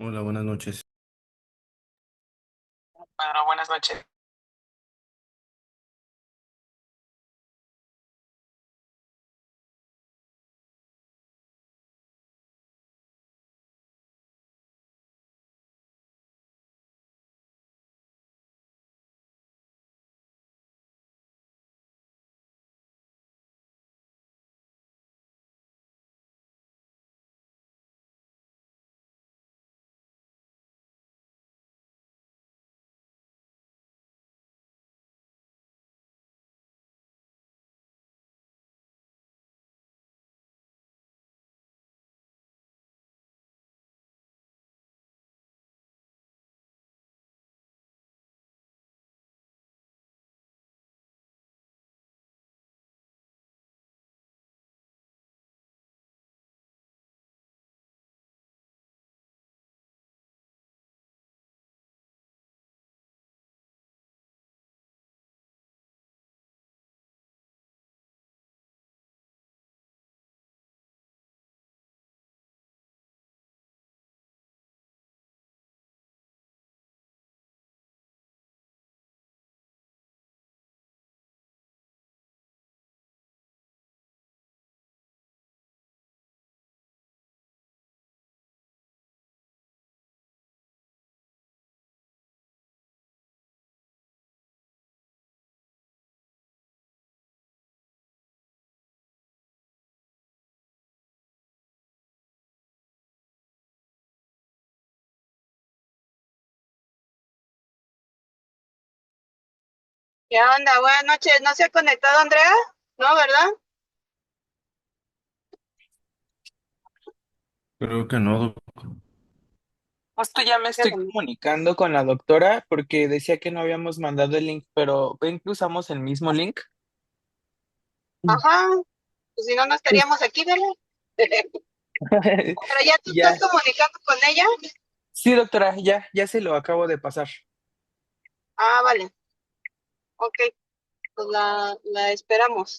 Hola, buenas noches. Pedro, buenas noches. ¿Qué onda? Buenas noches. ¿No se ha conectado Andrea? No, ¿verdad? Creo que no, Justo ya me estoy Déjame. comunicando con la doctora porque decía que no habíamos mandado el link, pero ven que usamos el mismo link. Ajá. Pues si no, no Pues, estaríamos aquí, ¿verdad? Pero ya tú estás ya, comunicando con ella. sí, doctora, ya se lo acabo de pasar. Ah, vale. Ok. Pues la esperamos.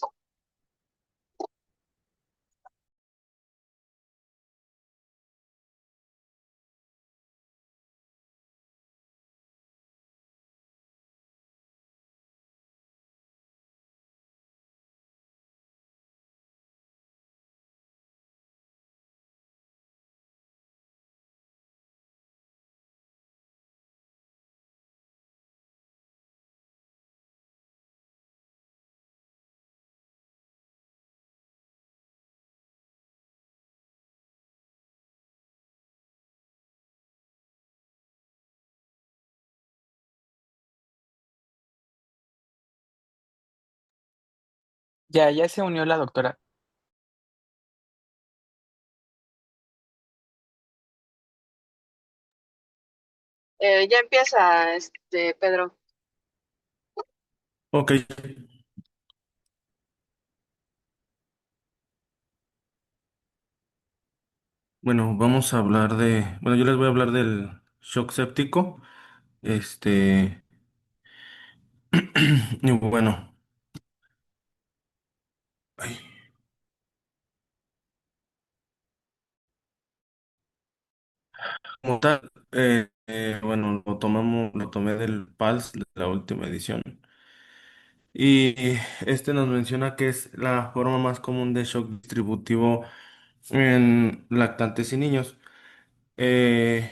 Ya se unió la doctora. Ya empieza, Pedro. ok, bueno, vamos a hablar bueno, yo les voy a hablar del shock séptico. Este, y bueno, ay, como tal, bueno, lo tomé del PALS de la última edición. Y este nos menciona que es la forma más común de shock distributivo en lactantes y niños. Eh,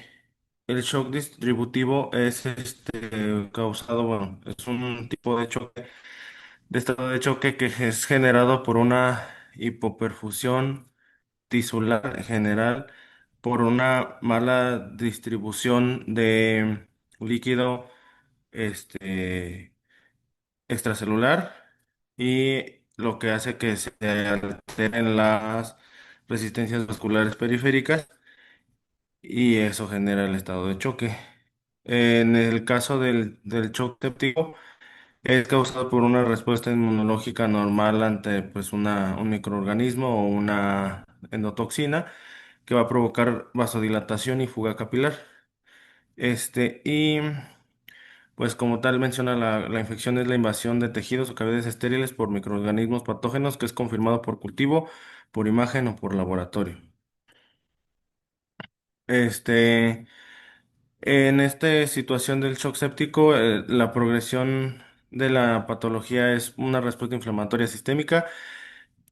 el shock distributivo es causado, bueno, es un tipo de choque, de estado de choque que es generado por una hipoperfusión tisular en general, por una mala distribución de líquido este, extracelular y lo que hace que se alteren las resistencias vasculares periféricas y eso genera el estado de choque. En el caso del shock séptico, es causado por una respuesta inmunológica normal ante pues, un microorganismo o una endotoxina que va a provocar vasodilatación y fuga capilar. Y pues como tal menciona la infección es la invasión de tejidos o cavidades estériles por microorganismos patógenos que es confirmado por cultivo, por imagen o por laboratorio. Este, En esta situación del shock séptico, la progresión de la patología es una respuesta inflamatoria sistémica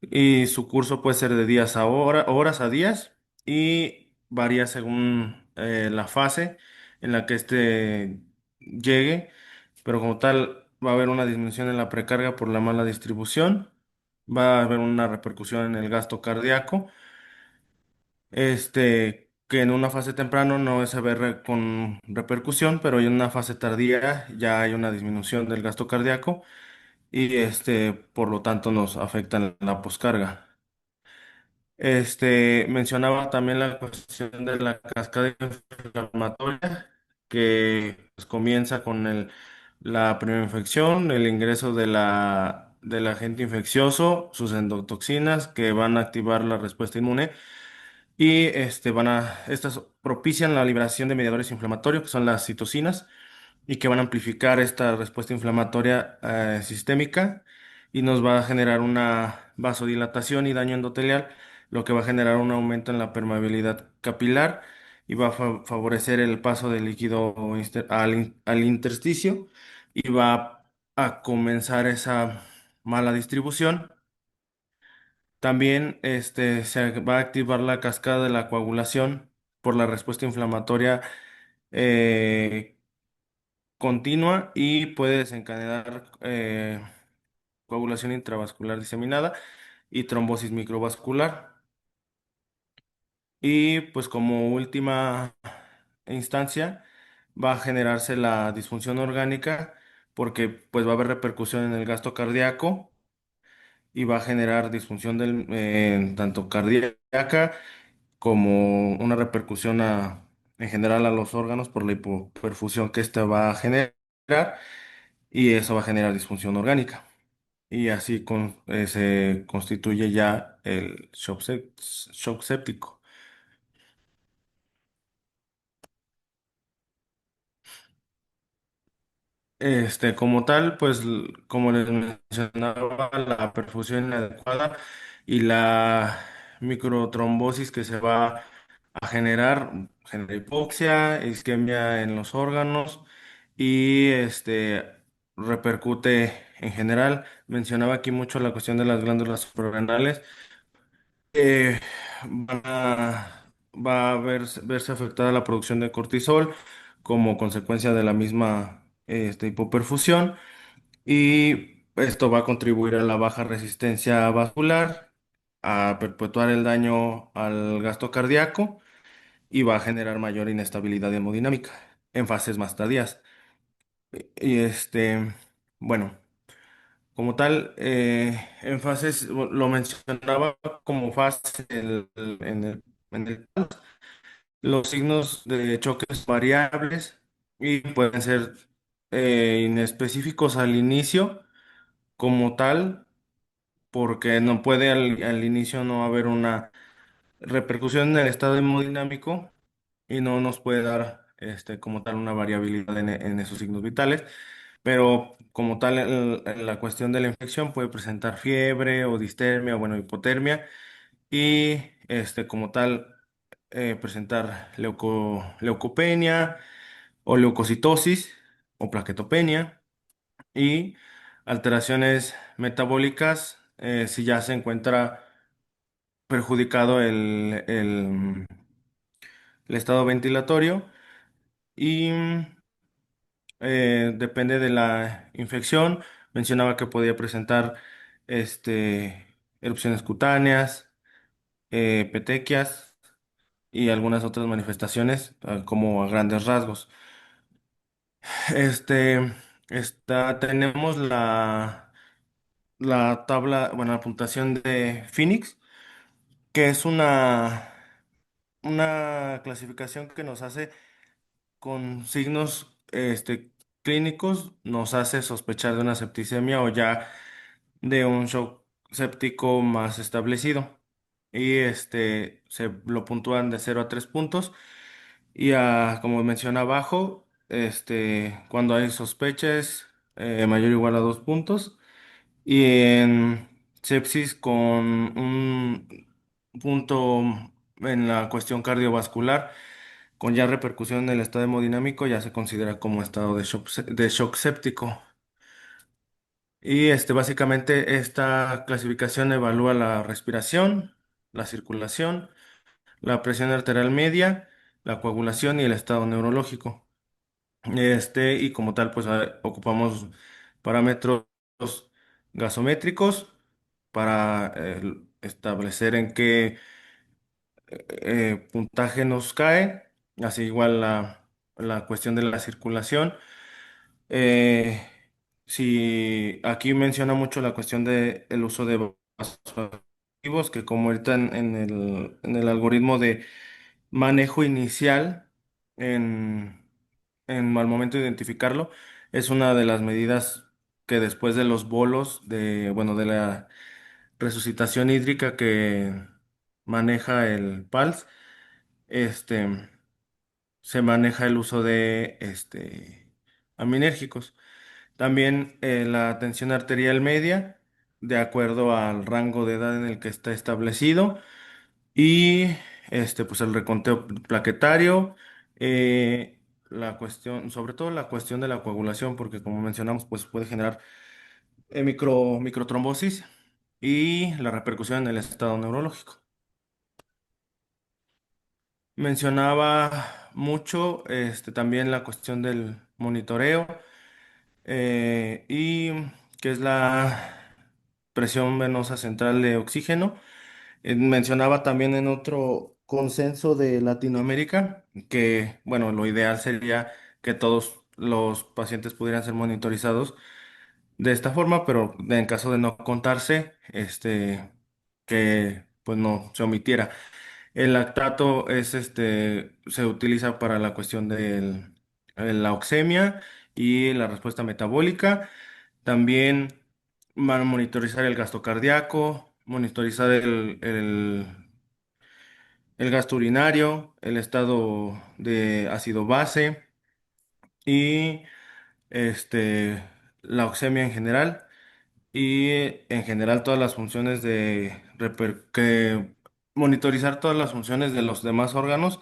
y su curso puede ser de días a horas a días y varía según la fase en la que este llegue, pero como tal va a haber una disminución en la precarga por la mala distribución, va a haber una repercusión en el gasto cardíaco, que en una fase temprana no se ve con repercusión, pero en una fase tardía ya hay una disminución del gasto cardíaco y por lo tanto nos afecta en la poscarga. Mencionaba también la cuestión de la cascada inflamatoria, que pues, comienza con la primera infección, el ingreso del agente infeccioso, sus endotoxinas que van a activar la respuesta inmune y estas propician la liberación de mediadores inflamatorios, que son las citocinas, y que van a amplificar esta respuesta inflamatoria sistémica y nos va a generar una vasodilatación y daño endotelial, lo que va a generar un aumento en la permeabilidad capilar y va a favorecer el paso del líquido al intersticio y va a comenzar esa mala distribución. También se va a activar la cascada de la coagulación por la respuesta inflamatoria eh, continua y puede desencadenar coagulación intravascular diseminada y trombosis microvascular. Y pues como última instancia va a generarse la disfunción orgánica porque pues va a haber repercusión en el gasto cardíaco y va a generar disfunción tanto cardíaca como una repercusión en general a los órganos por la hipoperfusión que esta va a generar y eso va a generar disfunción orgánica. Y así se constituye ya el shock séptico. Como tal, pues como les mencionaba, la perfusión inadecuada y la microtrombosis que se va a genera hipoxia, isquemia en los órganos y repercute en general. Mencionaba aquí mucho la cuestión de las glándulas suprarrenales. eh, va a verse afectada la producción de cortisol como consecuencia de la misma hipoperfusión y esto va a contribuir a la baja resistencia vascular, a perpetuar el daño al gasto cardíaco y va a generar mayor inestabilidad hemodinámica en fases más tardías. Y bueno, como tal, en fases, lo mencionaba como fase en el los signos de choques variables y pueden ser inespecíficos al inicio como tal, porque no puede al inicio no haber una repercusión en el estado hemodinámico y no nos puede dar como tal una variabilidad en esos signos vitales, pero como tal en la cuestión de la infección puede presentar fiebre o distermia, bueno, hipotermia y como tal presentar leucopenia o leucocitosis o plaquetopenia y alteraciones metabólicas si ya se encuentra perjudicado el estado ventilatorio y depende de la infección. Mencionaba que podía presentar erupciones cutáneas, petequias y algunas otras manifestaciones como a grandes rasgos. Este, tenemos la tabla, bueno, la puntuación de Phoenix, que es una clasificación que nos hace con signos clínicos, nos hace sospechar de una septicemia o ya de un shock séptico más establecido. Y se lo puntúan de 0 a 3 puntos. Y como mencioné abajo, cuando hay sospechas mayor o igual a 2 puntos. Y en sepsis con un punto en la cuestión cardiovascular con ya repercusión en el estado hemodinámico, ya se considera como estado de shock séptico. Y básicamente esta clasificación evalúa la respiración, la circulación, la presión arterial media, la coagulación y el estado neurológico. Y como tal, pues ocupamos parámetros gasométricos para establecer en qué puntaje nos cae, así igual la cuestión de la circulación. Eh, si aquí menciona mucho la cuestión del uso de vasoactivos, que como ahorita en el algoritmo de manejo inicial, en, al momento de identificarlo, es una de las medidas que después de los bolos, bueno, de la resucitación hídrica que maneja el PALS, este, se maneja el uso de aminérgicos. También la tensión arterial media, de acuerdo al rango de edad en el que está establecido, y pues el reconteo plaquetario, la cuestión, sobre todo la cuestión de la coagulación, porque como mencionamos, pues puede generar microtrombosis y la repercusión en el estado neurológico. Mencionaba mucho también la cuestión del monitoreo y que es la presión venosa central de oxígeno. Mencionaba también en otro consenso de Latinoamérica que, bueno, lo ideal sería que todos los pacientes pudieran ser monitorizados de esta forma, pero en caso de no contarse, que pues no se omitiera. El lactato se utiliza para la cuestión de la oxemia y la respuesta metabólica. También van a monitorizar el gasto cardíaco, monitorizar el gasto urinario, el estado de ácido base y la oxemia en general. Y en general todas las funciones que monitorizar todas las funciones de los demás órganos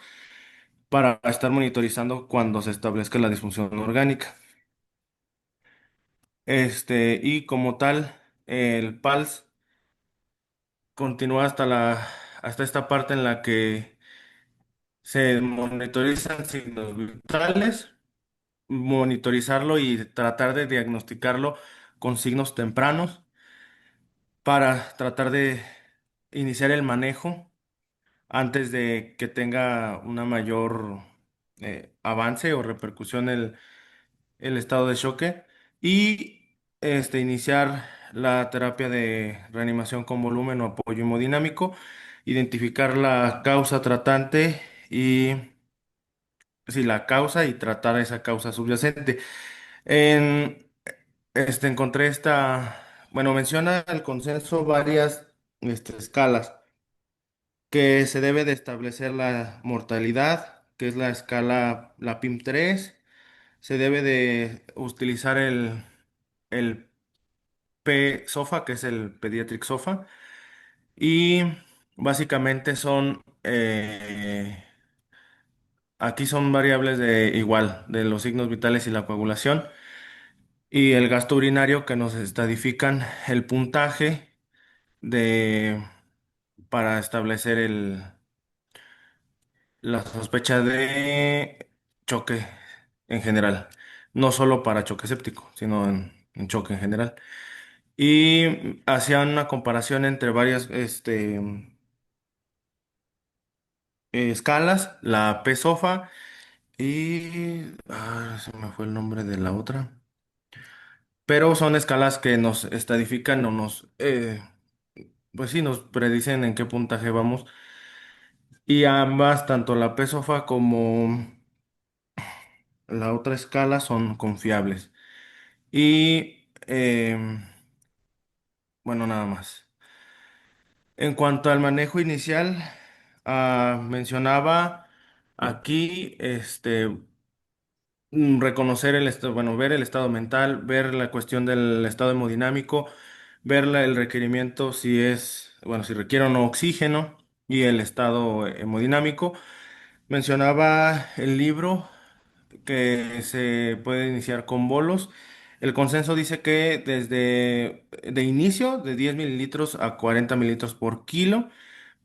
para estar monitorizando cuando se establezca la disfunción orgánica. Y como tal, el PALS continúa hasta esta parte en la que se monitorizan signos vitales, monitorizarlo y tratar de diagnosticarlo con signos tempranos para tratar de iniciar el manejo antes de que tenga una mayor avance o repercusión el estado de choque y iniciar la terapia de reanimación con volumen o apoyo hemodinámico, identificar la causa tratante y sí, la causa y tratar esa causa subyacente. En, encontré bueno, menciona el consenso varias escalas que se debe de establecer la mortalidad, que es la escala, la PIM-3. Se debe de utilizar el P-SOFA, que es el Pediatric SOFA, y básicamente aquí son variables de igual, de los signos vitales y la coagulación, y el gasto urinario que nos estadifican el puntaje de, para establecer la sospecha de choque en general, no solo para choque séptico, sino en choque en general. Y hacían una comparación entre varias escalas, la PSOFA y se me fue el nombre de la otra, pero son escalas que nos estadifican o pues sí, nos predicen en qué puntaje vamos. Y ambas, tanto la PSOFA como la otra escala, son confiables. Y bueno, nada más. En cuanto al manejo inicial, mencionaba aquí, reconocer el estado, bueno, ver el estado mental, ver la cuestión del estado hemodinámico, ver el requerimiento si es, bueno, si requiere o no oxígeno y el estado hemodinámico. Mencionaba el libro que se puede iniciar con bolos. El consenso dice que desde de inicio de 10 mililitros a 40 mililitros por kilo,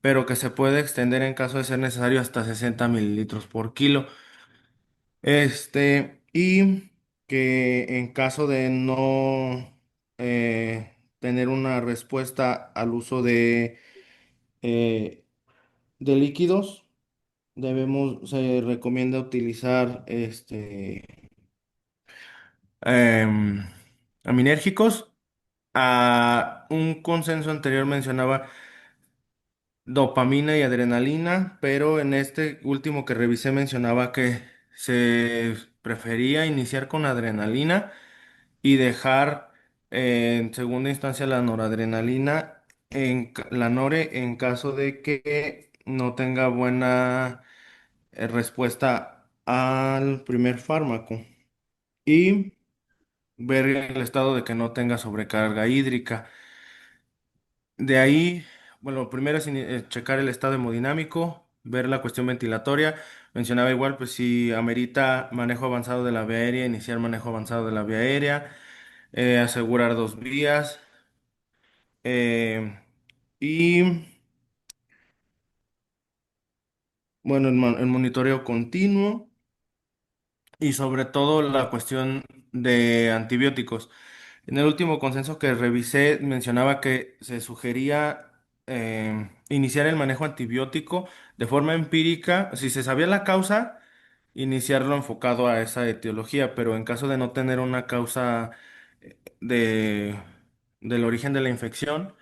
pero que se puede extender en caso de ser necesario hasta 60 mililitros por kilo. Y que en caso de no tener una respuesta al uso eh, de líquidos, se recomienda utilizar em, aminérgicos. Un consenso anterior mencionaba dopamina y adrenalina, pero en este último que revisé mencionaba que se prefería iniciar con adrenalina y dejar en segunda instancia la noradrenalina, la nore en caso de que no tenga buena respuesta al primer fármaco y ver el estado de que no tenga sobrecarga hídrica. De ahí, bueno, primero es checar el estado hemodinámico, ver la cuestión ventilatoria. Mencionaba igual, pues si amerita manejo avanzado de la vía aérea, iniciar manejo avanzado de la vía aérea, asegurar dos vías, eh, y bueno, el monitoreo continuo y sobre todo la cuestión de antibióticos. En el último consenso que revisé mencionaba que se sugería iniciar el manejo antibiótico de forma empírica. Si se sabía la causa, iniciarlo enfocado a esa etiología, pero en caso de no tener una causa de, del origen de la infección,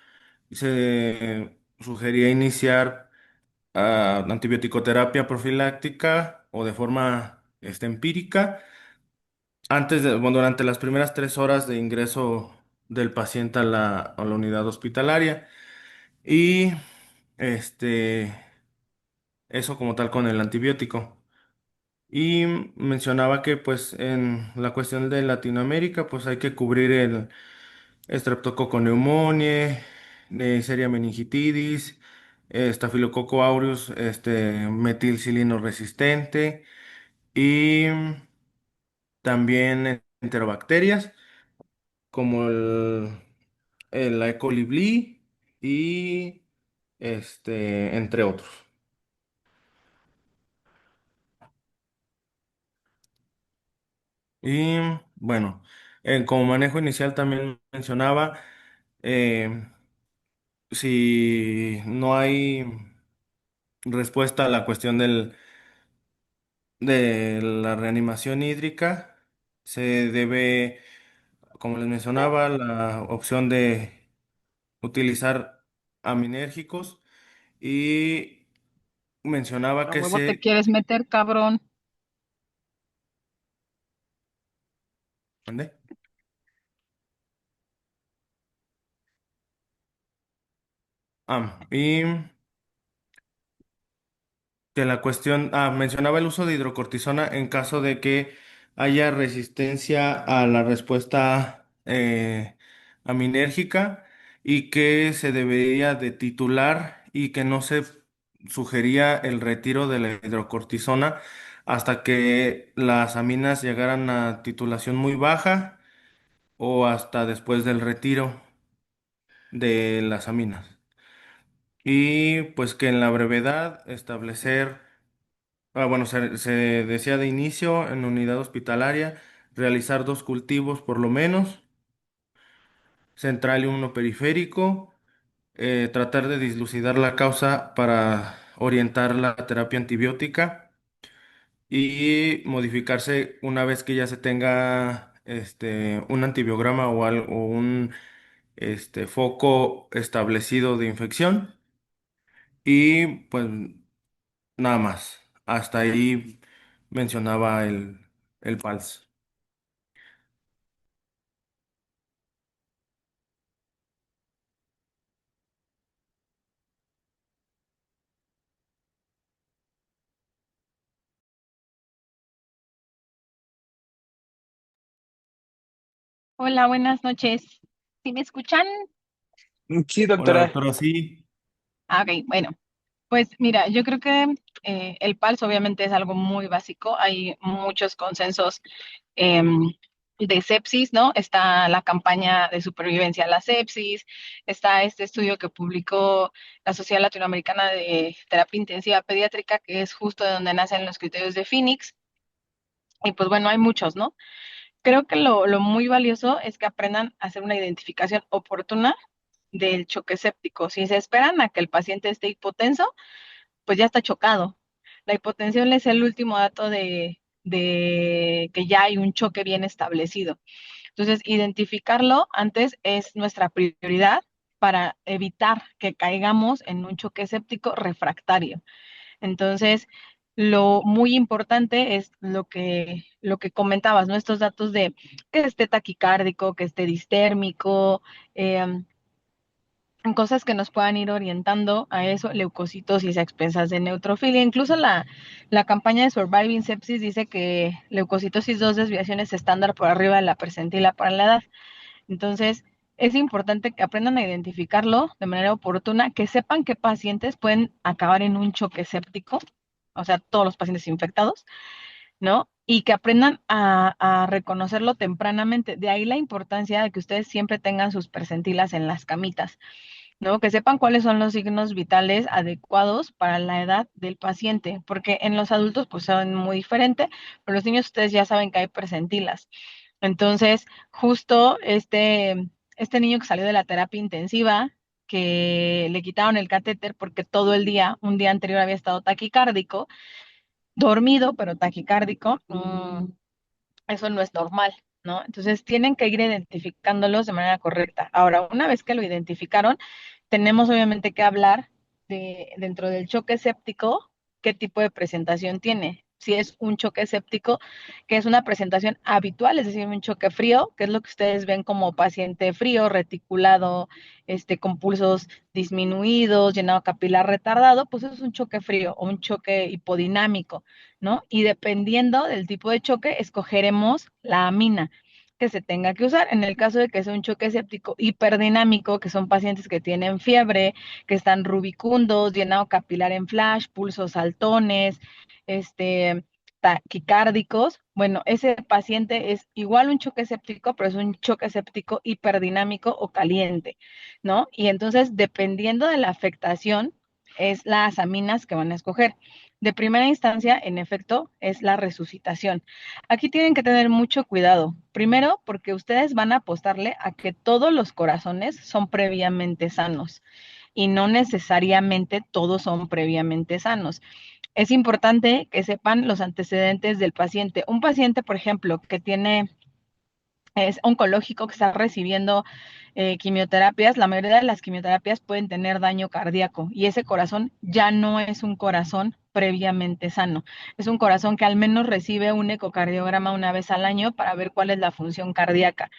se sugería iniciar antibiótico-terapia profiláctica o de forma empírica bueno, durante las primeras 3 horas de ingreso del paciente a la unidad hospitalaria. Y este, eso como tal con el antibiótico. Y mencionaba que pues en la cuestión de Latinoamérica pues hay que cubrir el Streptococcus pneumoniae, Neisseria meningitidis, Staphylococcus aureus, metilcilino resistente y también enterobacterias como la E. coli y entre otros. Y bueno, como manejo inicial también mencionaba, eh, si no hay respuesta a la cuestión de la reanimación hídrica, se debe, como les mencionaba, la opción de utilizar aminérgicos y mencionaba A que huevo te se... quieres meter, cabrón. ¿Mande? Y que la cuestión, mencionaba el uso de hidrocortisona en caso de que haya resistencia a la respuesta aminérgica y que se debería de titular y que no se sugería el retiro de la hidrocortisona hasta que las aminas llegaran a titulación muy baja o hasta después del retiro de las aminas. Y pues que en la brevedad establecer. Bueno, se decía de inicio en unidad hospitalaria realizar 2 cultivos por lo menos, central y uno periférico, tratar de dislucidar la causa para orientar la terapia antibiótica y modificarse una vez que ya se tenga un antibiograma o un foco establecido de infección y pues nada más. Hasta ahí mencionaba el PALS. Hola, buenas noches. ¿Sí me escuchan? Sí, Hola, doctora. doctora, sí. Ok, bueno. Pues mira, yo creo que el PALS obviamente es algo muy básico. Hay muchos consensos em, de sepsis, ¿no? Está la campaña de supervivencia a la sepsis, está este estudio que publicó la Sociedad Latinoamericana de Terapia Intensiva Pediátrica, que es justo de donde nacen los criterios de Phoenix. Y pues bueno, hay muchos, ¿no? Creo que lo muy valioso es que aprendan a hacer una identificación oportuna del choque séptico. Si se esperan a que el paciente esté hipotenso, pues ya está chocado. La hipotensión es el último dato de que ya hay un choque bien establecido. Entonces, identificarlo antes es nuestra prioridad para evitar que caigamos en un choque séptico refractario. Entonces, lo muy importante es lo que comentabas, ¿no? Estos datos de que esté taquicárdico, que esté distérmico, eh, cosas que nos puedan ir orientando a eso, leucocitosis a expensas de neutrofilia. Incluso la campaña de Surviving Sepsis dice que leucocitosis 2 desviaciones estándar por arriba de la percentila para la edad. Entonces, es importante que aprendan a identificarlo de manera oportuna, que sepan qué pacientes pueden acabar en un choque séptico, o sea, todos los pacientes infectados, ¿no? Y que aprendan a reconocerlo tempranamente. De ahí la importancia de que ustedes siempre tengan sus percentilas en las camitas, ¿no? Que sepan cuáles son los signos vitales adecuados para la edad del paciente, porque en los adultos pues son muy diferentes, pero los niños ustedes ya saben que hay percentilas. Entonces, justo este niño que salió de la terapia intensiva, que le quitaron el catéter porque todo el día, un día anterior había estado taquicárdico, dormido, pero taquicárdico, eso no es normal, ¿no? Entonces tienen que ir identificándolos de manera correcta. Ahora, una vez que lo identificaron, tenemos obviamente que hablar dentro del choque séptico, qué tipo de presentación tiene. Si es un choque séptico, que es una presentación habitual, es decir, un choque frío, que es lo que ustedes ven como paciente frío, reticulado, con pulsos disminuidos, llenado capilar retardado, pues eso es un choque frío o un choque hipodinámico, ¿no? Y dependiendo del tipo de choque, escogeremos la amina que se tenga que usar. En el caso de que sea un choque séptico hiperdinámico, que son pacientes que tienen fiebre, que están rubicundos, llenado capilar en flash, pulsos altones, taquicárdicos, bueno, ese paciente es igual un choque séptico, pero es un choque séptico hiperdinámico o caliente, ¿no? Y entonces, dependiendo de la afectación, es las aminas que van a escoger. De primera instancia, en efecto, es la resucitación. Aquí tienen que tener mucho cuidado. Primero, porque ustedes van a apostarle a que todos los corazones son previamente sanos y no necesariamente todos son previamente sanos. Es importante que sepan los antecedentes del paciente. Un paciente, por ejemplo, que es oncológico, que está recibiendo quimioterapias, la mayoría de las quimioterapias pueden tener daño cardíaco y ese corazón ya no es un corazón previamente sano. Es un corazón que al menos recibe un ecocardiograma una vez al año para ver cuál es la función cardíaca.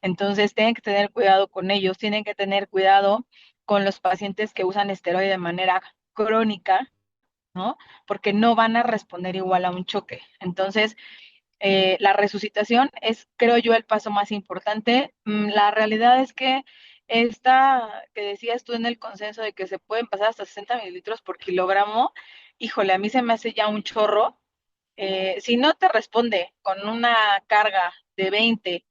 Entonces, tienen que tener cuidado con ellos, tienen que tener cuidado con los pacientes que usan esteroide de manera crónica, ¿no? Porque no van a responder igual a un choque. Entonces, la resucitación es, creo yo, el paso más importante. La realidad es que esta que decías tú en el consenso de que se pueden pasar hasta 60 mililitros por kilogramo, híjole, a mí se me hace ya un chorro. Si no te responde con una carga de 20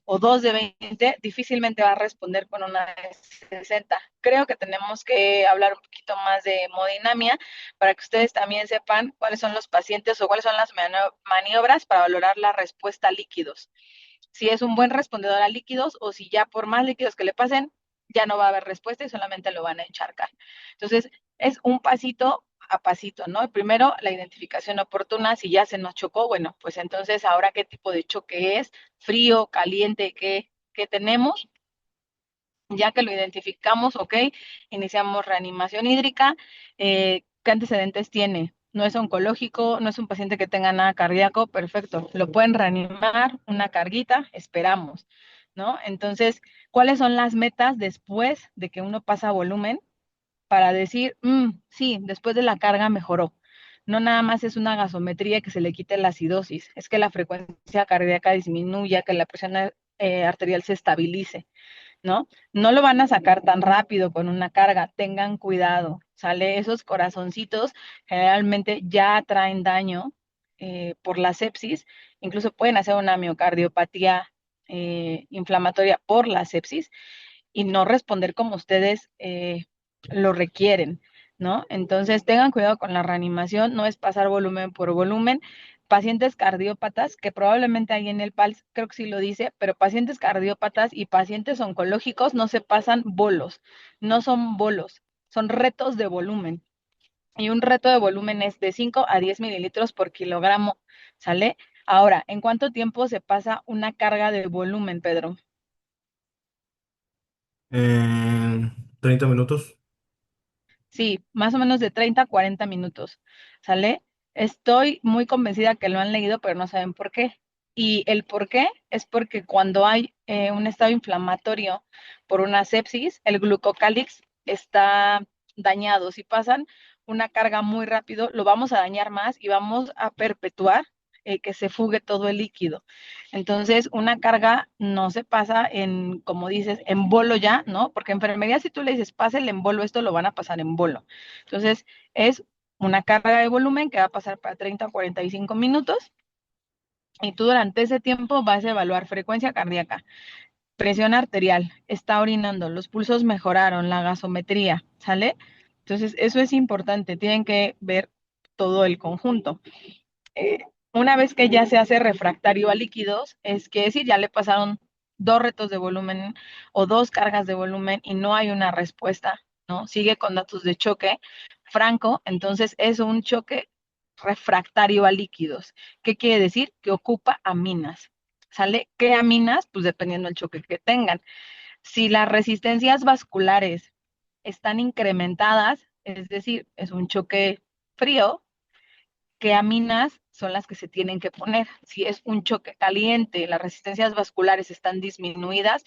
o dos de 20, difícilmente va a responder con una de 60. Creo que tenemos que hablar un poquito más de hemodinamia para que ustedes también sepan cuáles son los pacientes o cuáles son las maniobras para valorar la respuesta a líquidos. Si es un buen respondedor a líquidos o si ya por más líquidos que le pasen, ya no va a haber respuesta y solamente lo van a encharcar. Entonces, es un pasito a pasito, ¿no? Primero, la identificación oportuna, si ya se nos chocó, bueno, pues entonces ahora qué tipo de choque es, frío, caliente, qué tenemos. Ya que lo identificamos, ok, iniciamos reanimación hídrica. ¿Qué antecedentes tiene? No es oncológico, no es un paciente que tenga nada cardíaco, perfecto. Lo pueden reanimar, una carguita, esperamos, ¿no? Entonces, ¿cuáles son las metas después de que uno pasa volumen para decir, sí, después de la carga mejoró? No nada más es una gasometría que se le quite la acidosis, es que la frecuencia cardíaca disminuya, que la presión arterial se estabilice, ¿no? No lo van a sacar tan rápido con una carga, tengan cuidado. ¿sale? Esos corazoncitos generalmente ya traen daño por la sepsis, incluso pueden hacer una miocardiopatía inflamatoria por la sepsis y no responder como ustedes lo requieren, ¿no? Entonces tengan cuidado con la reanimación, no es pasar volumen por volumen. Pacientes cardiópatas, que probablemente hay en el PALS, creo que sí lo dice, pero pacientes cardiópatas y pacientes oncológicos no se pasan bolos, no son bolos, son retos de volumen. Y un reto de volumen es de 5 a 10 mililitros por kilogramo, ¿sale? Ahora, ¿en cuánto tiempo se pasa una carga de volumen, Pedro? 30 minutos. Sí, más o menos de 30 a 40 minutos, ¿sale? Estoy muy convencida que lo han leído, pero no saben por qué. Y el por qué es porque cuando hay un estado inflamatorio por una sepsis, el glucocálix está dañado. Si pasan una carga muy rápido, lo vamos a dañar más y vamos a perpetuar que se fugue todo el líquido. Entonces, una carga no se pasa en, como dices, en bolo ya, ¿no? Porque en enfermería, si tú le dices, pásale en bolo, esto lo van a pasar en bolo. Entonces, es una carga de volumen que va a pasar para 30 o 45 minutos y tú durante ese tiempo vas a evaluar frecuencia cardíaca, presión arterial, está orinando, los pulsos mejoraron, la gasometría, ¿sale? Entonces, eso es importante, tienen que ver todo el conjunto. eh, una vez que ya se hace refractario a líquidos, es que decir, ya le pasaron dos retos de volumen o dos cargas de volumen y no hay una respuesta, ¿no? Sigue con datos de choque franco, entonces es un choque refractario a líquidos. ¿Qué quiere decir? Que ocupa aminas. ¿Sale? ¿Qué aminas? Pues dependiendo del choque que tengan. Si las resistencias vasculares están incrementadas, es decir, es un choque frío, qué aminas son las que se tienen que poner. Si es un choque caliente, las resistencias vasculares están disminuidas,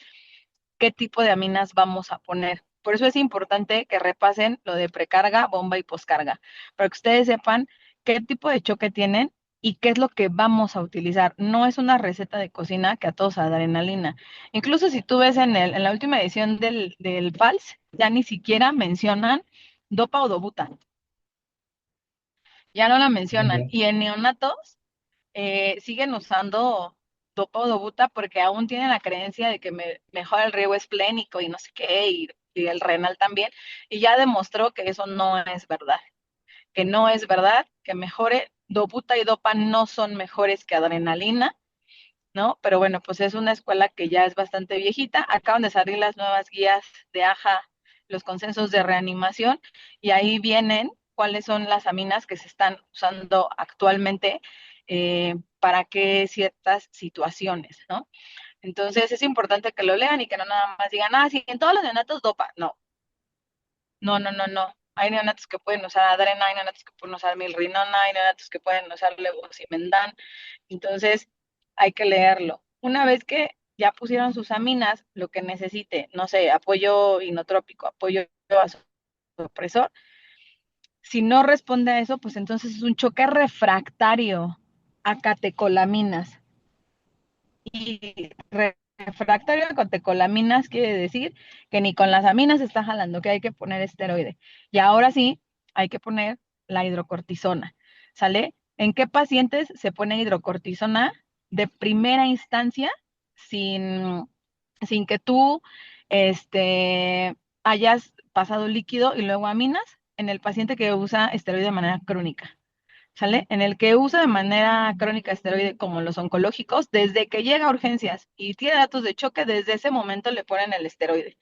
¿qué tipo de aminas vamos a poner? Por eso es importante que repasen lo de precarga, bomba y poscarga, para que ustedes sepan qué tipo de choque tienen y qué es lo que vamos a utilizar. No es una receta de cocina que a todos adrenalina. Incluso si tú ves en la última edición del PALS, ya ni siquiera mencionan dopa o dobuta, ya no la mencionan. Ya. Y en neonatos siguen usando dopa-o-dobuta porque aún tienen la creencia de que mejora el riego esplénico y no sé qué, y el renal también, y ya demostró que eso no es verdad, que no es verdad, que mejore, dobuta y dopa no son mejores que adrenalina, ¿no? Pero bueno, pues es una escuela que ya es bastante viejita, acaban de salir las nuevas guías de AJA, los consensos de reanimación, y ahí vienen cuáles son las aminas que se están usando actualmente para qué ciertas situaciones, ¿no? Entonces es importante que lo lean y que no nada más digan, ah, sí, en todos los neonatos dopa. No, no, no, no, no. Hay neonatos que pueden usar adrena, hay neonatos que pueden usar milrinona, hay neonatos que pueden usar levosimendan. Entonces hay que leerlo. Una vez que ya pusieron sus aminas, lo que necesite, no sé, apoyo inotrópico, apoyo vasopresor, si no responde a eso, pues entonces es un choque refractario a catecolaminas. Y refractario a catecolaminas quiere decir que ni con las aminas está jalando, que hay que poner esteroide. Y ahora sí, hay que poner la hidrocortisona. ¿Sale? ¿En qué pacientes se pone hidrocortisona de primera instancia sin que tú hayas pasado líquido y luego aminas? En el paciente que usa esteroide de manera crónica. ¿Sale? En el que usa de manera crónica esteroide como los oncológicos, desde que llega a urgencias y tiene datos de choque, desde ese momento le ponen el esteroide.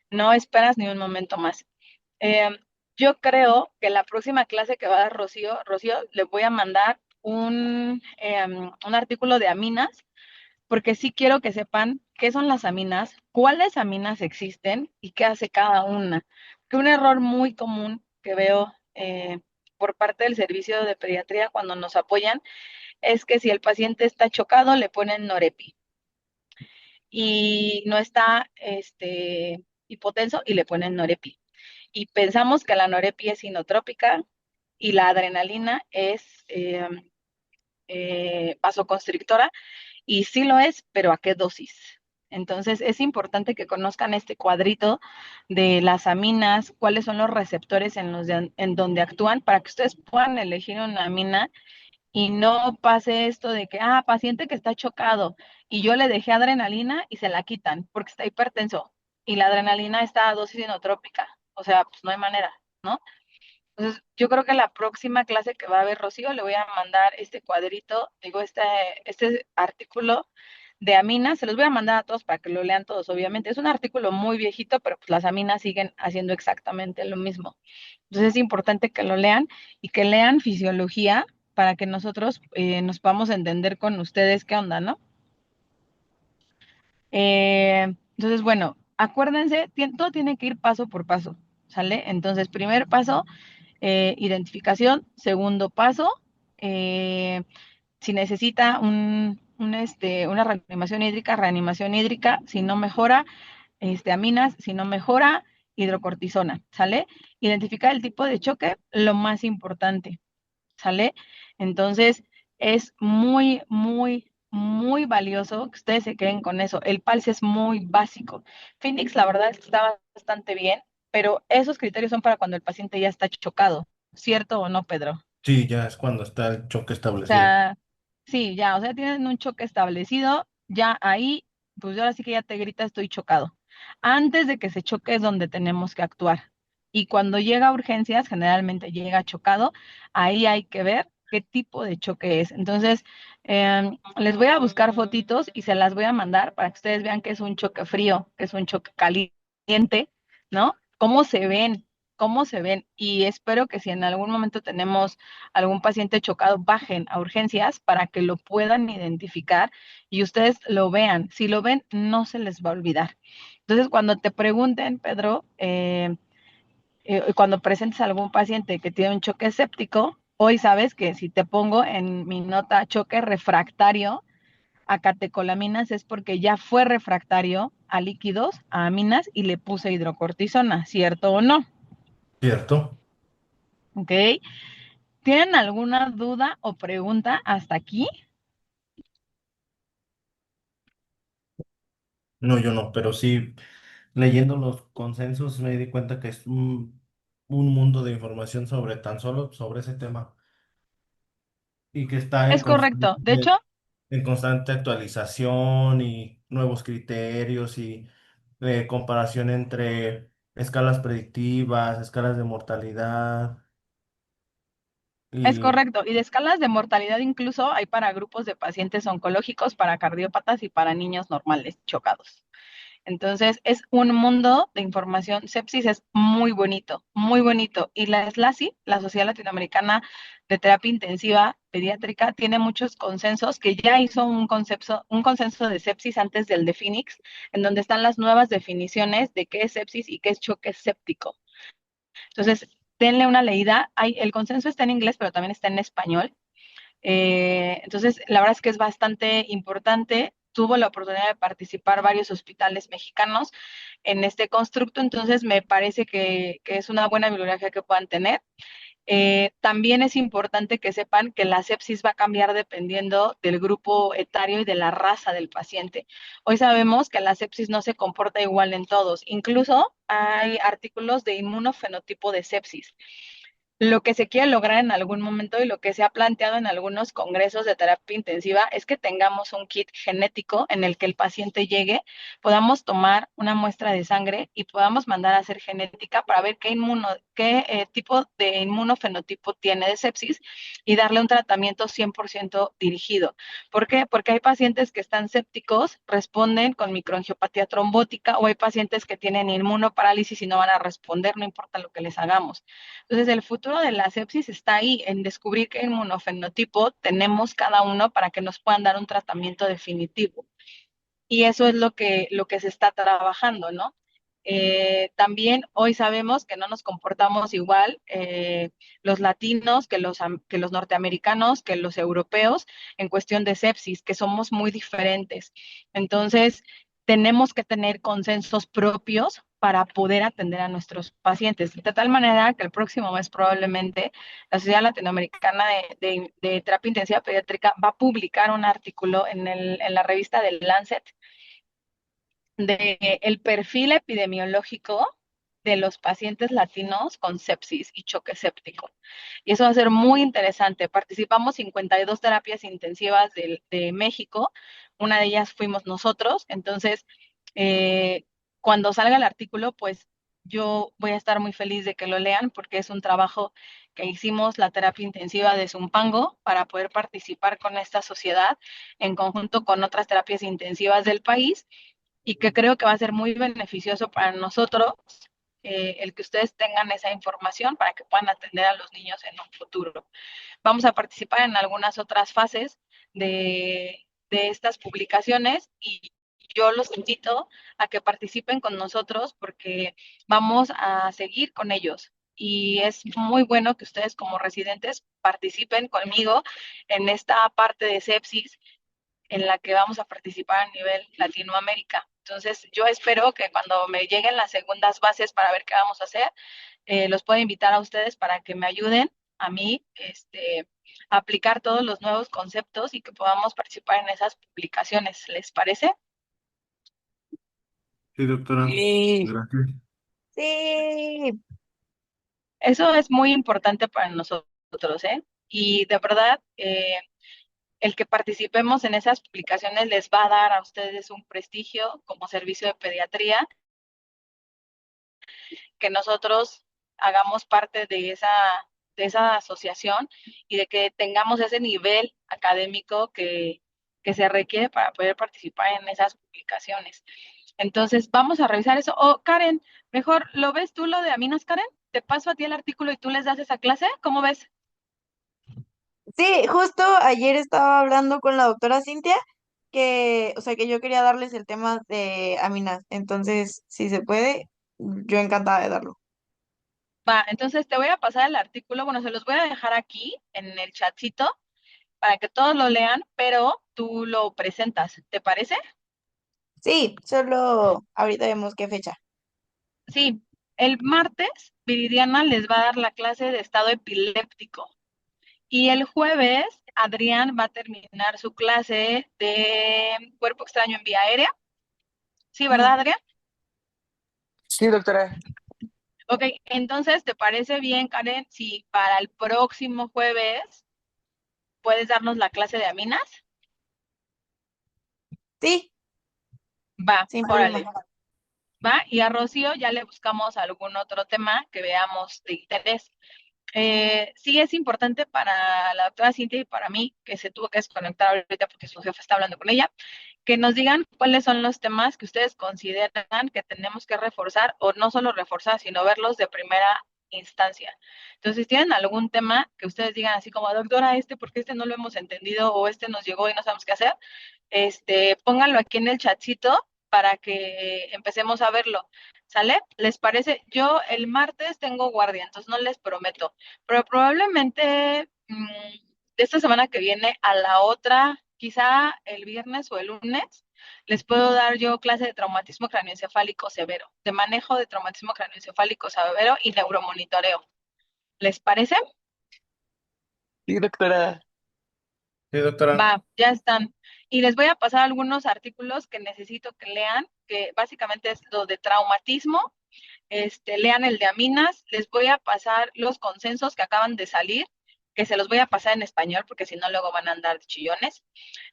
No esperas ni un momento más. Eh, yo creo que la próxima clase que va a dar Rocío, le voy a mandar un artículo de aminas, porque sí quiero que sepan qué son las aminas, cuáles aminas existen y qué hace cada una. Que un error muy común que veo por parte del servicio de pediatría cuando nos apoyan es que si el paciente está chocado le ponen norepi y no está hipotenso y le ponen norepi. Y pensamos que la norepi es inotrópica y la adrenalina es vasoconstrictora y sí lo es, pero ¿a qué dosis? Entonces es importante que conozcan este cuadrito de las aminas, cuáles son los receptores en donde actúan, para que ustedes puedan elegir una amina y no pase esto de que, paciente que está chocado y yo le dejé adrenalina y se la quitan porque está hipertenso y la adrenalina está a dosis inotrópica. O sea, pues no hay manera, ¿no? Entonces, yo creo que la próxima clase que va a haber Rocío, le voy a mandar este cuadrito, digo, este artículo de aminas, se los voy a mandar a todos para que lo lean todos, obviamente. Es un artículo muy viejito, pero pues las aminas siguen haciendo exactamente lo mismo. Entonces es importante que lo lean y que lean fisiología para que nosotros nos podamos entender con ustedes qué onda, ¿no? Entonces, bueno, acuérdense, todo tiene que ir paso por paso, ¿sale? Entonces, primer paso, identificación. Segundo paso, eh, si necesita una reanimación hídrica. Si no mejora, aminas. Si no mejora, hidrocortisona, ¿sale? Identificar el tipo de choque, lo más importante, ¿sale? Entonces, es muy, muy, muy valioso que ustedes se queden con eso. El PALS es muy básico. Phoenix, la verdad es que está bastante bien, pero esos criterios son para cuando el paciente ya está chocado, ¿cierto o no, Pedro? Sí, ya es cuando está el choque O establecido. sea, sí, ya, o sea, tienen un choque establecido, ya ahí, pues ahora sí que ya te grita, estoy chocado. Antes de que se choque es donde tenemos que actuar. Y cuando llega a urgencias, generalmente llega chocado, ahí hay que ver qué tipo de choque es. Entonces, les voy a buscar fotitos y se las voy a mandar para que ustedes vean que es un choque frío, que es un choque caliente, ¿no? Cómo se ven. Y espero que si en algún momento tenemos algún paciente chocado, bajen a urgencias para que lo puedan identificar y ustedes lo vean. Si lo ven, no se les va a olvidar. Entonces, cuando te pregunten, Pedro, cuando presentes a algún paciente que tiene un choque séptico, hoy sabes que si te pongo en mi nota choque refractario a catecolaminas es porque ya fue refractario a líquidos, a aminas y le puse hidrocortisona, ¿cierto o no? ¿Cierto? ¿Ok? ¿Tienen alguna duda o pregunta hasta aquí? No, yo no, pero sí, leyendo los consensos me di cuenta que es un mundo de información sobre tan solo sobre ese tema y que está Es correcto. De hecho, en constante actualización y nuevos criterios y comparación entre escalas predictivas, escalas de mortalidad es y correcto. Y de escalas de mortalidad incluso hay para grupos de pacientes oncológicos, para cardiópatas y para niños normales chocados. Entonces, es un mundo de información. Sepsis es muy bonito, muy bonito. Y la SLACI, la Sociedad Latinoamericana de Terapia Intensiva Pediátrica, tiene muchos consensos, que ya hizo un consenso de sepsis antes del de Phoenix, en donde están las nuevas definiciones de qué es sepsis y qué es choque séptico. Entonces, denle una leída. El consenso está en inglés, pero también está en español. Entonces, la verdad es que es bastante importante. Tuvo la oportunidad de participar varios hospitales mexicanos en este constructo, entonces me parece que es una buena bibliografía que puedan tener. También es importante que sepan que la sepsis va a cambiar dependiendo del grupo etario y de la raza del paciente. Hoy sabemos que la sepsis no se comporta igual en todos. Incluso hay artículos de inmunofenotipo de sepsis. Lo que se quiere lograr en algún momento y lo que se ha planteado en algunos congresos de terapia intensiva es que tengamos un kit genético en el que el paciente llegue, podamos tomar una muestra de sangre y podamos mandar a hacer genética para ver qué tipo de inmunofenotipo tiene de sepsis y darle un tratamiento 100% dirigido. ¿Por qué? Porque hay pacientes que están sépticos, responden con microangiopatía trombótica, o hay pacientes que tienen inmunoparálisis y no van a responder, no importa lo que les hagamos. Entonces, el futuro de la sepsis está ahí, en descubrir qué inmunofenotipo tenemos cada uno para que nos puedan dar un tratamiento definitivo. Y eso es lo que se está trabajando, ¿no? También hoy sabemos que no nos comportamos igual los latinos que los norteamericanos, que los europeos en cuestión de sepsis, que somos muy diferentes. Entonces, tenemos que tener consensos propios para poder atender a nuestros pacientes, de tal manera que el próximo mes probablemente la Sociedad Latinoamericana de Terapia Intensiva Pediátrica va a publicar un artículo en la revista del Lancet de el perfil epidemiológico de los pacientes latinos con sepsis y choque séptico. Y eso va a ser muy interesante. Participamos 52 terapias intensivas de México, una de ellas fuimos nosotros, entonces eh, cuando salga el artículo, pues yo voy a estar muy feliz de que lo lean porque es un trabajo que hicimos la terapia intensiva de Zumpango para poder participar con esta sociedad en conjunto con otras terapias intensivas del país y que creo que va a ser muy beneficioso para nosotros el que ustedes tengan esa información para que puedan atender a los niños en un futuro. Vamos a participar en algunas otras fases de estas publicaciones y yo los invito a que participen con nosotros porque vamos a seguir con ellos. Y es muy bueno que ustedes como residentes participen conmigo en esta parte de sepsis en la que vamos a participar a nivel Latinoamérica. Entonces, yo espero que cuando me lleguen las segundas bases para ver qué vamos a hacer, los puedo invitar a ustedes para que me ayuden a mí a aplicar todos los nuevos conceptos y que podamos participar en esas publicaciones. ¿Les parece? Sí, doctora. Y Gracias. Sí, Eso es muy importante para nosotros, ¿eh? Y de verdad, el que participemos en esas publicaciones les va a dar a ustedes un prestigio como servicio de pediatría que nosotros hagamos parte de esa asociación y de que tengamos ese nivel académico que se requiere para poder participar en esas publicaciones. Entonces, vamos a revisar eso. O Karen, mejor, ¿lo ves tú lo de aminas, Karen? Te paso a ti el artículo y tú les das esa clase. ¿Cómo ves? sí, justo ayer estaba hablando con la doctora Cintia que, o sea, que yo quería darles el tema de aminas. Entonces, si se puede, yo encantada de darlo. Va, entonces te voy a pasar el artículo. Bueno, se los voy a dejar aquí en el chatcito para que todos lo lean, pero tú lo presentas. ¿Te parece? Sí, solo ahorita vemos qué fecha. Sí, el martes Viridiana les va a dar la clase de estado epiléptico y el jueves Adrián va a terminar su clase de cuerpo extraño en vía aérea. Sí, Ujú. ¿verdad, Adrián? sí, doctora. Ok, entonces, ¿te parece bien, Karen, si para el próximo jueves puedes darnos la clase de aminas? Sí, Va, sin problema. órale, va. Y a Rocío ya le buscamos algún otro tema que veamos de interés. Sí es importante para la doctora Cintia y para mí, que se tuvo que desconectar ahorita porque su jefe está hablando con ella, que nos digan cuáles son los temas que ustedes consideran que tenemos que reforzar o no solo reforzar, sino verlos de primera instancia. Entonces, si tienen algún tema que ustedes digan así como, doctora, porque este no lo hemos entendido o este nos llegó y no sabemos qué hacer, pónganlo aquí en el chatcito para que empecemos a verlo. ¿Sale? ¿Les parece? Yo el martes tengo guardia, entonces no les prometo, pero probablemente de esta semana que viene a la otra, quizá el viernes o el lunes, les puedo dar yo clase de traumatismo craneoencefálico severo, de manejo de traumatismo craneoencefálico severo y neuromonitoreo. ¿Les parece? Sí, doctora. Sí, doctora. Va, ya están. Y les voy a pasar algunos artículos que necesito que lean, que básicamente es lo de traumatismo. Lean el de aminas, les voy a pasar los consensos que acaban de salir, que se los voy a pasar en español porque si no luego van a andar de chillones.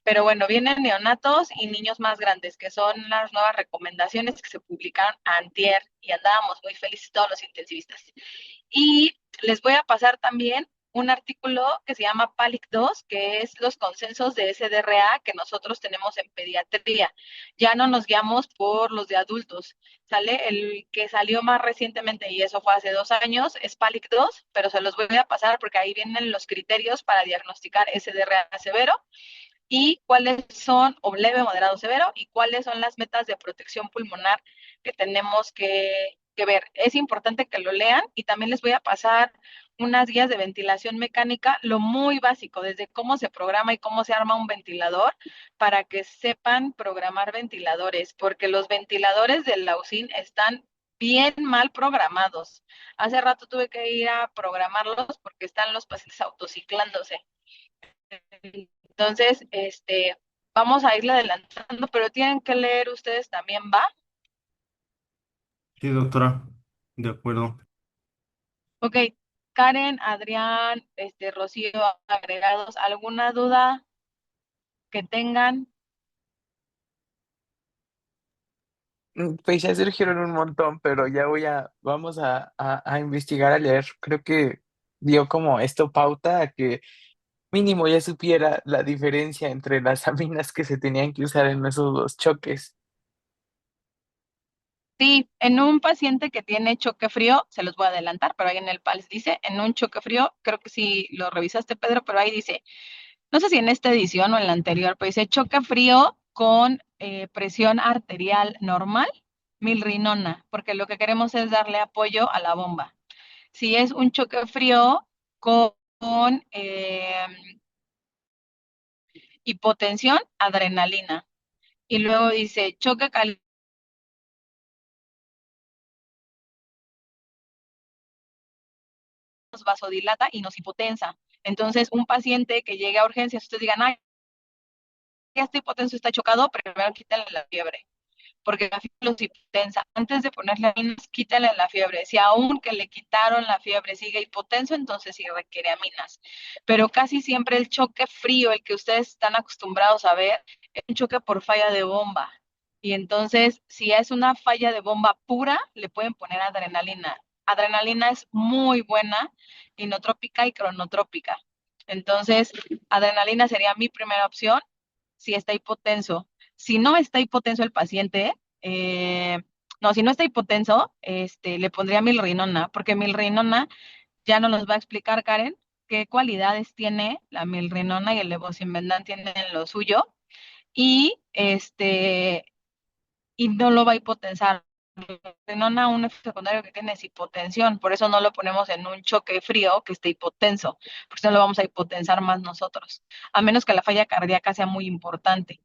Pero bueno, vienen neonatos y niños más grandes, que son las nuevas recomendaciones que se publicaron antier y andábamos muy felices todos los intensivistas. Y les voy a pasar también un artículo que se llama PALIC 2, que es los consensos de SDRA que nosotros tenemos en pediatría. Ya no nos guiamos por los de adultos. Sale el que salió más recientemente, y eso fue hace 2 años, es PALIC 2, pero se los voy a pasar porque ahí vienen los criterios para diagnosticar SDRA severo y cuáles son, o leve, moderado, severo, y cuáles son las metas de protección pulmonar que tenemos que ver. Es importante que lo lean y también les voy a pasar unas guías de ventilación mecánica, lo muy básico, desde cómo se programa y cómo se arma un ventilador, para que sepan programar ventiladores, porque los ventiladores del Lausin están bien mal programados. Hace rato tuve que ir a programarlos porque están los pacientes autociclándose. Entonces, vamos a irle adelantando, pero tienen que leer ustedes también, ¿va? Sí, doctora, de acuerdo. Ok, Karen, Adrián, Rocío, agregados, ¿alguna duda que tengan? Pues ya surgieron un montón, pero vamos a investigar, a leer. Creo que dio como esto pauta a que mínimo ya supiera la diferencia entre las aminas que se tenían que usar en esos dos choques. Sí, en un paciente que tiene choque frío, se los voy a adelantar, pero ahí en el PALS dice, en un choque frío, creo que sí lo revisaste, Pedro, pero ahí dice, no sé si en esta edición o en la anterior, pero dice choque frío con presión arterial normal, milrinona, porque lo que queremos es darle apoyo a la bomba. Si es un choque frío con hipotensión, adrenalina. Y luego dice choque caliente nos vasodilata y nos hipotensa. Entonces, un paciente que llegue a urgencias, ustedes digan, ay, ya está hipotenso, está chocado, primero quítale la fiebre, porque la fiebre los hipotensa. Antes de ponerle aminas, quítale la fiebre. Si aún que le quitaron la fiebre sigue hipotenso, entonces sí requiere aminas. Pero casi siempre el choque frío, el que ustedes están acostumbrados a ver, es un choque por falla de bomba. Y entonces, si es una falla de bomba pura, le pueden poner adrenalina. Adrenalina es muy buena, inotrópica y cronotrópica. Entonces, adrenalina sería mi primera opción si está hipotenso. Si no está hipotenso el paciente, no, si no está hipotenso, le pondría milrinona, porque milrinona ya no nos va a explicar Karen qué cualidades tiene la milrinona y el levosimendan tienen lo suyo y y no lo va a hipotensar. Milrinona, un efecto secundario que tiene es hipotensión, por eso no lo ponemos en un choque frío que esté hipotenso, porque no lo vamos a hipotensar más nosotros, a menos que la falla cardíaca sea muy importante.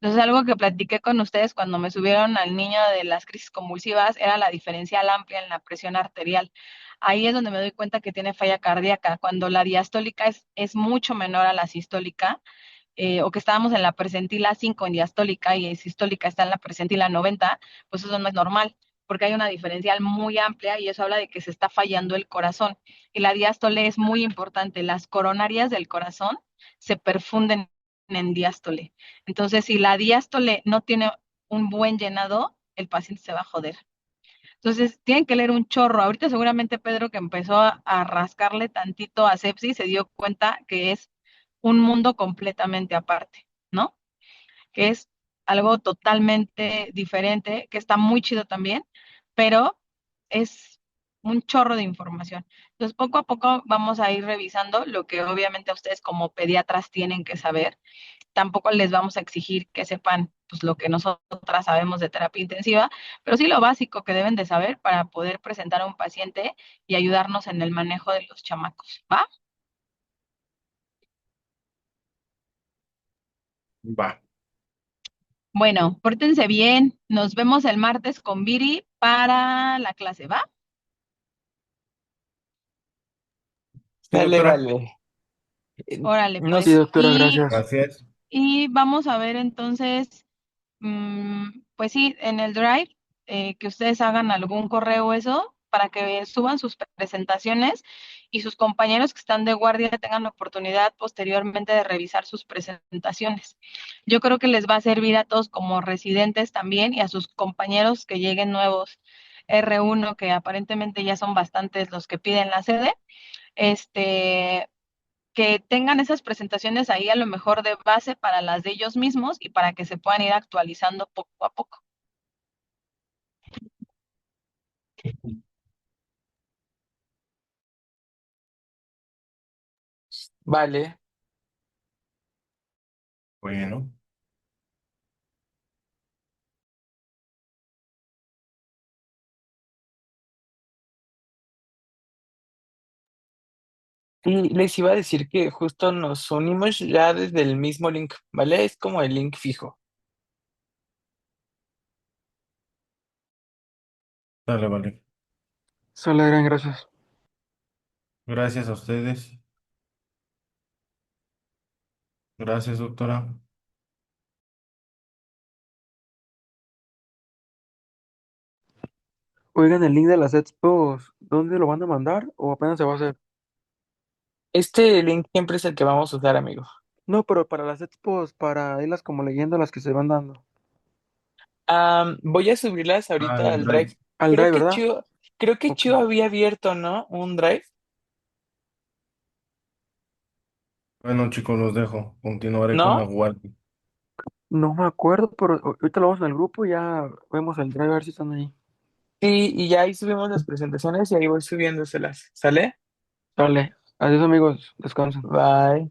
Entonces, algo que platiqué con ustedes cuando me subieron al niño de las crisis convulsivas era la diferencial amplia en la presión arterial. Ahí es donde me doy cuenta que tiene falla cardíaca, cuando la diastólica es mucho menor a la sistólica, o que estábamos en la percentila 5 en diastólica y en sistólica está en la percentila 90, pues eso no es normal, porque hay una diferencial muy amplia y eso habla de que se está fallando el corazón. Y la diástole es muy importante, las coronarias del corazón se perfunden en diástole. Entonces, si la diástole no tiene un buen llenado, el paciente se va a joder. Entonces, tienen que leer un chorro. Ahorita seguramente Pedro, que empezó a rascarle tantito a sepsis, se dio cuenta que es un mundo completamente aparte, ¿no? Que es algo totalmente diferente, que está muy chido también, pero es un chorro de información. Entonces, poco a poco vamos a ir revisando lo que obviamente ustedes como pediatras tienen que saber. Tampoco les vamos a exigir que sepan pues lo que nosotras sabemos de terapia intensiva, pero sí lo básico que deben de saber para poder presentar a un paciente y ayudarnos en el manejo de los chamacos, ¿va? Va. Bueno, pórtense bien. Nos vemos el martes con Viri para la clase, ¿va? Sí, Dale, doctora. vale. Órale, No, Sí, pues. doctora, gracias. Gracias. Y vamos a ver entonces, pues sí, en el Drive, que ustedes hagan algún correo o eso para que suban sus presentaciones y sus compañeros que están de guardia tengan la oportunidad posteriormente de revisar sus presentaciones. Yo creo que les va a servir a todos como residentes también y a sus compañeros que lleguen nuevos R1, que aparentemente ya son bastantes los que piden la sede, este, que tengan esas presentaciones ahí a lo mejor de base para las de ellos mismos y para que se puedan ir actualizando poco a poco. vale. Bueno, Y les iba a decir que justo nos unimos ya desde el mismo link, ¿vale? Es como el link fijo. dale, vale. Solo gran gracias. Gracias a ustedes. Gracias, doctora. Oigan, el link de las expos, ¿dónde lo van a mandar o apenas se va a hacer? Este link siempre es el que vamos a usar, amigo. No, pero para las expos, para irlas como leyendo las que se van dando. Voy a subirlas Ah, ahorita el al Drive. Drive. Al Creo drive, que ¿verdad? Chio, creo que Ok. Chio había abierto, ¿no? Un Drive. Bueno, chicos, los dejo. Continuaré con la ¿No? guardia. No me acuerdo, pero ahorita lo vamos en el grupo y ya vemos el drive a ver si están ahí. Sí, y ya ahí subimos las presentaciones y ahí voy subiéndoselas. ¿Sale? Dale. Adiós, amigos. Descansen. Bye.